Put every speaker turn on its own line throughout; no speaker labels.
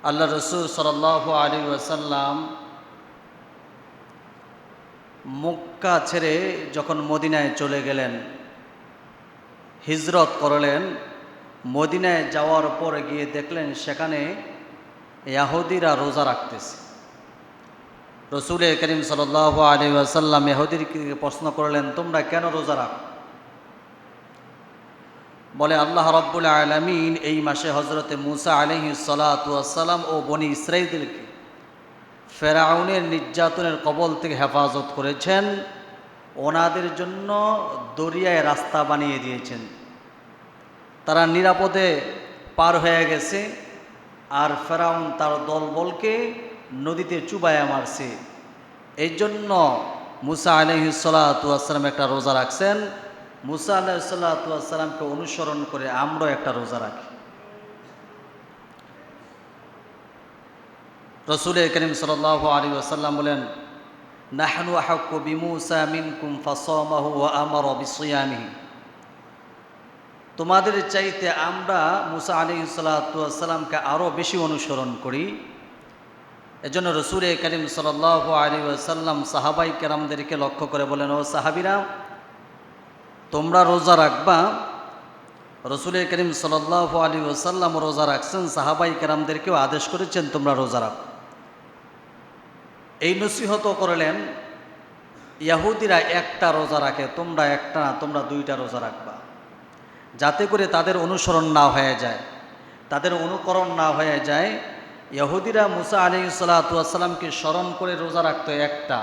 আল্লাহ রসুল সাল্লাল্লাহু আলাইহি ওয়াসাল্লাম মক্কা ছেড়ে যখন মদিনায় চলে গেলেন, হিজরত করলেন, মদিনায় যাওয়ার পরে গিয়ে দেখলেন সেখানে ইয়াহুদিরা রোজা রাখতেছে। রসুল করিম সাল্লাল্লাহু আলাইহি ওয়াসাল্লাম ইয়াহুদিরকে প্রশ্ন করলেন, তোমরা কেন রোজা রাখো? বলে, আল্লাহ রাব্বুল আলামিন এই মাসে হজরতে মুসা আলাইহিস সালাতু ওয়াস সালাম ও বনি ইসরাঈলকে ফেরাউনের নির্যাতনের কবল থেকে হেফাজত করেছেন, ওনাদের জন্য দরিয়ায় রাস্তা বানিয়ে দিয়েছেন। তারা নিরাপদে পার হয়ে গেছে, আর ফেরাউন তার দলবলকে নদীতে চুবাইয়া মারছে। এই জন্য মুসা আলাইহিস সালাতু ওয়াস সালাম একটা রোজা রাখছেন। মুসা আলাইহিস সালাতু ওয়াস সালামকে অনুসরণ করে আমরাও একটা রোজা রাখি। রসুল করিম সাল্লাল্লাহু আলাইহি ওয়াসাল্লাম বলেন, নাহনু আহাক্কু বিমূসা মিনকুম ফাসামাহু ওয়া আমারা বিসিয়ামিহি। তোমাদের চাইতে আমরা মুসা আলাইহিস সালাতু ওয়াস সালামকে আরও বেশি অনুসরণ করি। এজন্য রসুল করিম সাল্লাল্লাহু আলাইহি ওয়াসাল্লাম সাহাবাই কেরামদেরকে লক্ষ্য করে বলেন, ও সাহাবীরা, তোমরা রোজা রাখবা। রসুল করিম সাল্লাল্লাহু আলাইহি ওয়াসাল্লাম রোজা রাখছেন, সাহাবাই কেরামদেরকেও আদেশ করেছেন তোমরা রোজা রাখো। এই নসিহতও করলেন, ইয়াহুদিরা একটা রোজা রাখে, তোমরা একটা না, তোমরা দুইটা রোজা রাখবা, যাতে করে তাদের অনুসরণ না হয়ে যায়, তাদের অনুকরণ না হয়ে যায়। ইয়াহুদিরা মুসা আলাইহিস সালাতু ওয়াস সালামকে স্মরণ করে রোজা রাখতো একটা,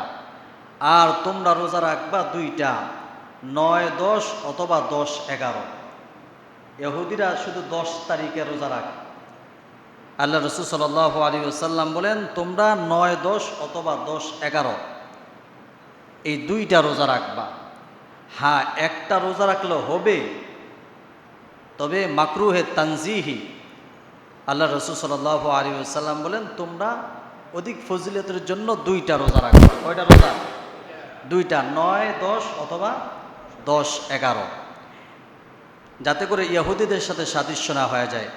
আর তোমরা রোজা রাখবা দুইটা, 9, 10 অথবা 10, 11। ইহুদিরা শুধু 10 তারিখে রোজা রাখে। আল্লাহ রসুল সাল্লাল্লাহু আলাইহি ওয়াসাল্লাম বলেন, তোমরা 9, 10 অথবা 10, 11 এই দুইটা রোজা রাখবা। হ্যাঁ, একটা রোজা রাখলে হবে, তবে মাকরুহে তানজিহি। আল্লাহ রসুল সাল্লাল্লাহু আলাইহি ওয়াসাল্লাম বলেন, তোমরা অধিক ফজিলতের জন্য দুইটা রোজা রাখবা। কয়টা রোজা? দুইটা, 9, 10 অথবা 10, 11, যাতে করে ইহুদিদের সাথে সাদৃশ্য না হয়ে যায়।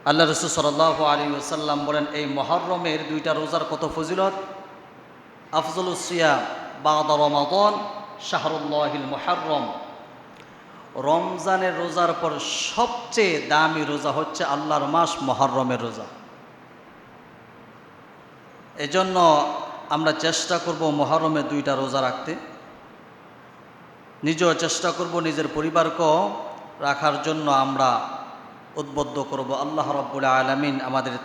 আল্লাহ রসুল সাল্লাল্লাহু আলাইহি ওয়াসাল্লাম বলেন, এই মুহররমের দুইটা রোজার কত ফজিলত। আফজলুস সিয়াম বাদা রমাদান শাহরুল্লাহিল মুহররম। রমজানের রোজার পর সবচেয়ে দামি রোজা হচ্ছে আল্লাহর মাস মুহররমের রোজা। এজন্য আমরা চেষ্টা করব মুহররমে দুইটা রোজা রাখতে, নিজেও চেষ্টা করব, নিজের পরিবারকেও রাখার জন্য আমরা উদ্বুদ্ধ করব। আল্লাহ রাব্বুল আলামিন আমাদের